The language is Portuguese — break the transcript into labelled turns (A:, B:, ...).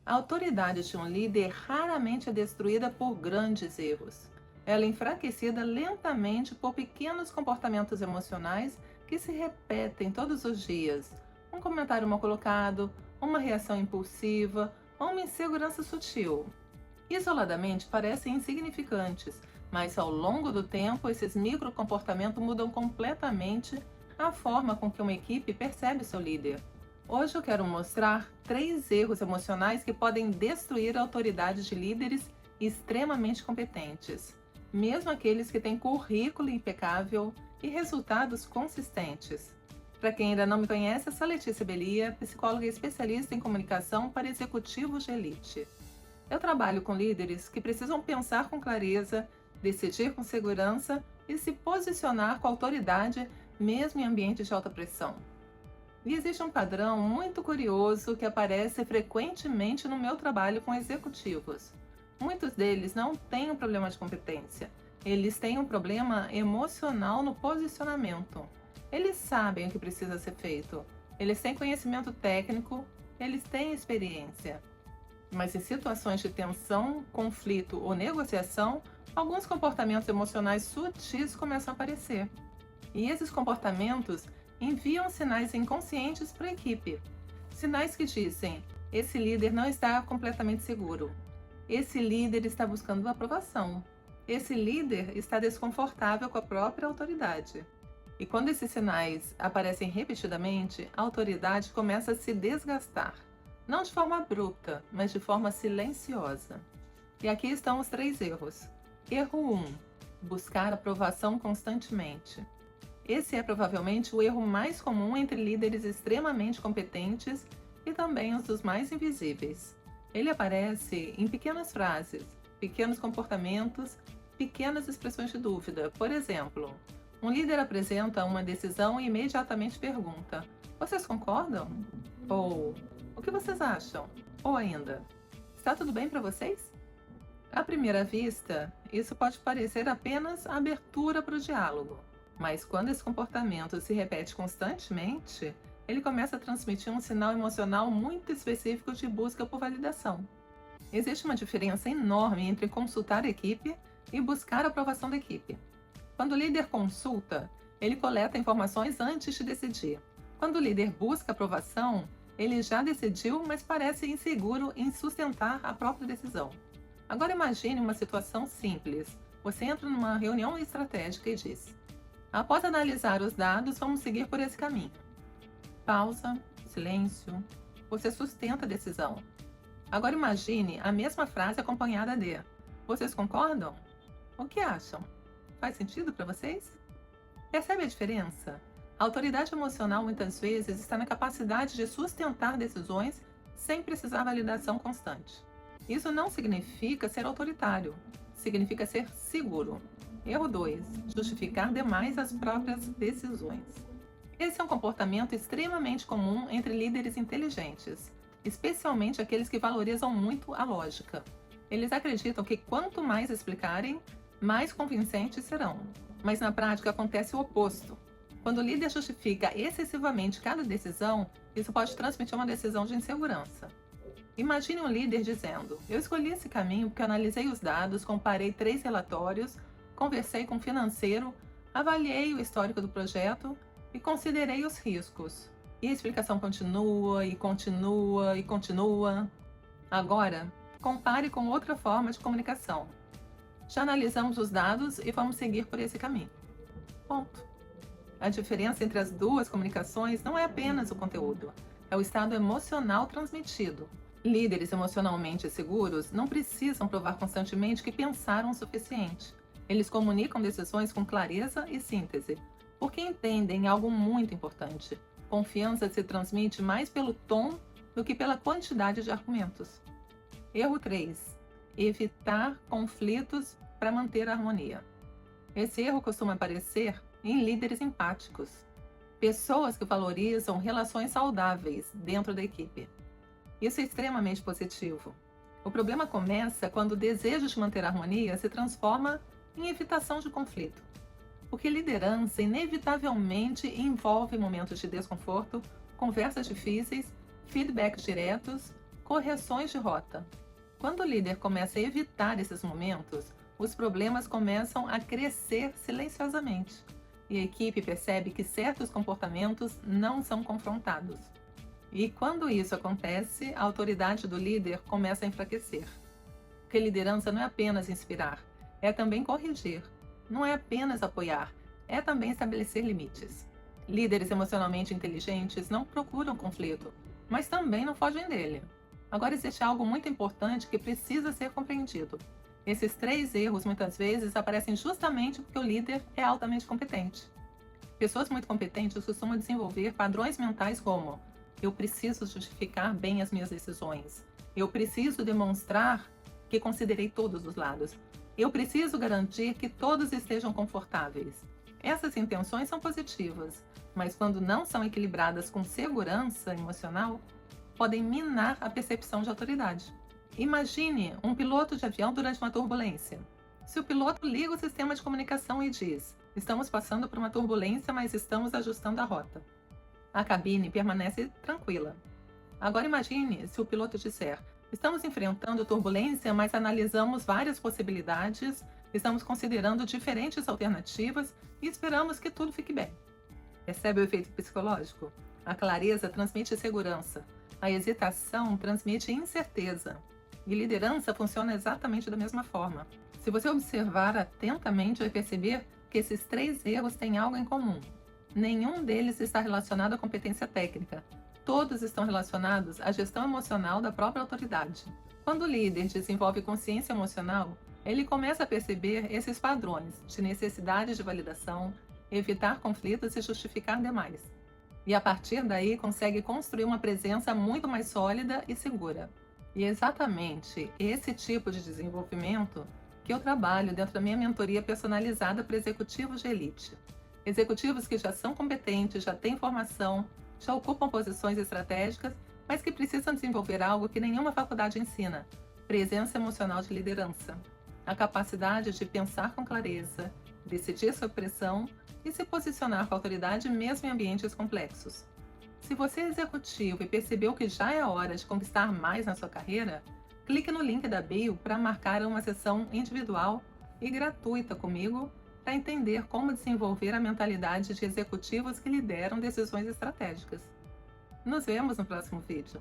A: A autoridade de um líder raramente é destruída por grandes erros. Ela é enfraquecida lentamente por pequenos comportamentos emocionais que se repetem todos os dias. Um comentário mal colocado, uma reação impulsiva ou uma insegurança sutil. Isoladamente parecem insignificantes, mas ao longo do tempo esses microcomportamentos mudam completamente a forma com que uma equipe percebe seu líder. Hoje eu quero mostrar 3 erros emocionais que podem destruir a autoridade de líderes extremamente competentes, mesmo aqueles que têm currículo impecável e resultados consistentes. Para quem ainda não me conhece, eu sou Letícia Belia, psicóloga e especialista em comunicação para executivos de elite. Eu trabalho com líderes que precisam pensar com clareza, decidir com segurança e se posicionar com autoridade, mesmo em ambientes de alta pressão. E existe um padrão muito curioso que aparece frequentemente no meu trabalho com executivos. Muitos deles não têm um problema de competência, eles têm um problema emocional no posicionamento. Eles sabem o que precisa ser feito, eles têm conhecimento técnico, eles têm experiência. Mas em situações de tensão, conflito ou negociação, alguns comportamentos emocionais sutis começam a aparecer. E esses comportamentos enviam sinais inconscientes para a equipe. Sinais que dizem: esse líder não está completamente seguro. Esse líder está buscando aprovação. Esse líder está desconfortável com a própria autoridade. E quando esses sinais aparecem repetidamente, a autoridade começa a se desgastar. Não de forma abrupta, mas de forma silenciosa. E aqui estão os 3 erros. Erro 1: buscar aprovação constantemente. Esse é provavelmente o erro mais comum entre líderes extremamente competentes e também um dos mais invisíveis. Ele aparece em pequenas frases, pequenos comportamentos, pequenas expressões de dúvida. Por exemplo, um líder apresenta uma decisão e imediatamente pergunta: vocês concordam? Ou o que vocês acham? Ou ainda, está tudo bem para vocês? À primeira vista, isso pode parecer apenas abertura para o diálogo. Mas quando esse comportamento se repete constantemente, ele começa a transmitir um sinal emocional muito específico de busca por validação. Existe uma diferença enorme entre consultar a equipe e buscar a aprovação da equipe. Quando o líder consulta, ele coleta informações antes de decidir. Quando o líder busca aprovação, ele já decidiu, mas parece inseguro em sustentar a própria decisão. Agora imagine uma situação simples. Você entra numa reunião estratégica e diz: após analisar os dados, vamos seguir por esse caminho. Pausa, silêncio. Você sustenta a decisão. Agora imagine a mesma frase acompanhada de: vocês concordam? O que acham? Faz sentido para vocês? Percebe a diferença? A autoridade emocional muitas vezes está na capacidade de sustentar decisões sem precisar validação constante. Isso não significa ser autoritário, significa ser seguro. Erro 2: justificar demais as próprias decisões. Esse é um comportamento extremamente comum entre líderes inteligentes, especialmente aqueles que valorizam muito a lógica. Eles acreditam que quanto mais explicarem, mais convincentes serão. Mas na prática acontece o oposto. Quando o líder justifica excessivamente cada decisão, isso pode transmitir uma decisão de insegurança. Imagine um líder dizendo: eu escolhi esse caminho porque analisei os dados, comparei 3 relatórios, conversei com o financeiro, avaliei o histórico do projeto e considerei os riscos. E a explicação continua e continua e continua. Agora, compare com outra forma de comunicação. Já analisamos os dados e vamos seguir por esse caminho. Ponto. A diferença entre as duas comunicações não é apenas o conteúdo, é o estado emocional transmitido. Líderes emocionalmente seguros não precisam provar constantemente que pensaram o suficiente. Eles comunicam decisões com clareza e síntese, porque entendem algo muito importante: confiança se transmite mais pelo tom do que pela quantidade de argumentos. Erro 3: evitar conflitos para manter a harmonia. Esse erro costuma aparecer em líderes empáticos, pessoas que valorizam relações saudáveis dentro da equipe. Isso é extremamente positivo. O problema começa quando o desejo de manter a harmonia se transforma em evitação de conflito, porque liderança inevitavelmente envolve momentos de desconforto, conversas difíceis, feedbacks diretos, correções de rota. Quando o líder começa a evitar esses momentos, os problemas começam a crescer silenciosamente e a equipe percebe que certos comportamentos não são confrontados. E quando isso acontece, a autoridade do líder começa a enfraquecer. Porque liderança não é apenas inspirar, é também corrigir. Não é apenas apoiar, é também estabelecer limites. Líderes emocionalmente inteligentes não procuram conflito, mas também não fogem dele. Agora existe algo muito importante que precisa ser compreendido. Esses 3 erros muitas vezes aparecem justamente porque o líder é altamente competente. Pessoas muito competentes costumam desenvolver padrões mentais como: eu preciso justificar bem as minhas decisões, eu preciso demonstrar que considerei todos os lados, eu preciso garantir que todos estejam confortáveis. Essas intenções são positivas, mas quando não são equilibradas com segurança emocional, podem minar a percepção de autoridade. Imagine um piloto de avião durante uma turbulência. Se o piloto liga o sistema de comunicação e diz: estamos passando por uma turbulência, mas estamos ajustando a rota. A cabine permanece tranquila. Agora imagine se o piloto disser: estamos enfrentando turbulência, mas analisamos várias possibilidades, estamos considerando diferentes alternativas e esperamos que tudo fique bem. Percebe o efeito psicológico? A clareza transmite segurança, a hesitação transmite incerteza. E liderança funciona exatamente da mesma forma. Se você observar atentamente, vai perceber que esses 3 erros têm algo em comum. Nenhum deles está relacionado à competência técnica. Todos estão relacionados à gestão emocional da própria autoridade. Quando o líder desenvolve consciência emocional, ele começa a perceber esses padrões de necessidade de validação, evitar conflitos e justificar demais. E a partir daí consegue construir uma presença muito mais sólida e segura. E é exatamente esse tipo de desenvolvimento que eu trabalho dentro da minha mentoria personalizada para executivos de elite. Executivos que já são competentes, já têm formação, já ocupam posições estratégicas, mas que precisam desenvolver algo que nenhuma faculdade ensina: presença emocional de liderança. A capacidade de pensar com clareza, decidir sob pressão e se posicionar com autoridade mesmo em ambientes complexos. Se você é executivo e percebeu que já é a hora de conquistar mais na sua carreira, clique no link da bio para marcar uma sessão individual e gratuita comigo para entender como desenvolver a mentalidade de executivos que lideram decisões estratégicas. Nos vemos no próximo vídeo.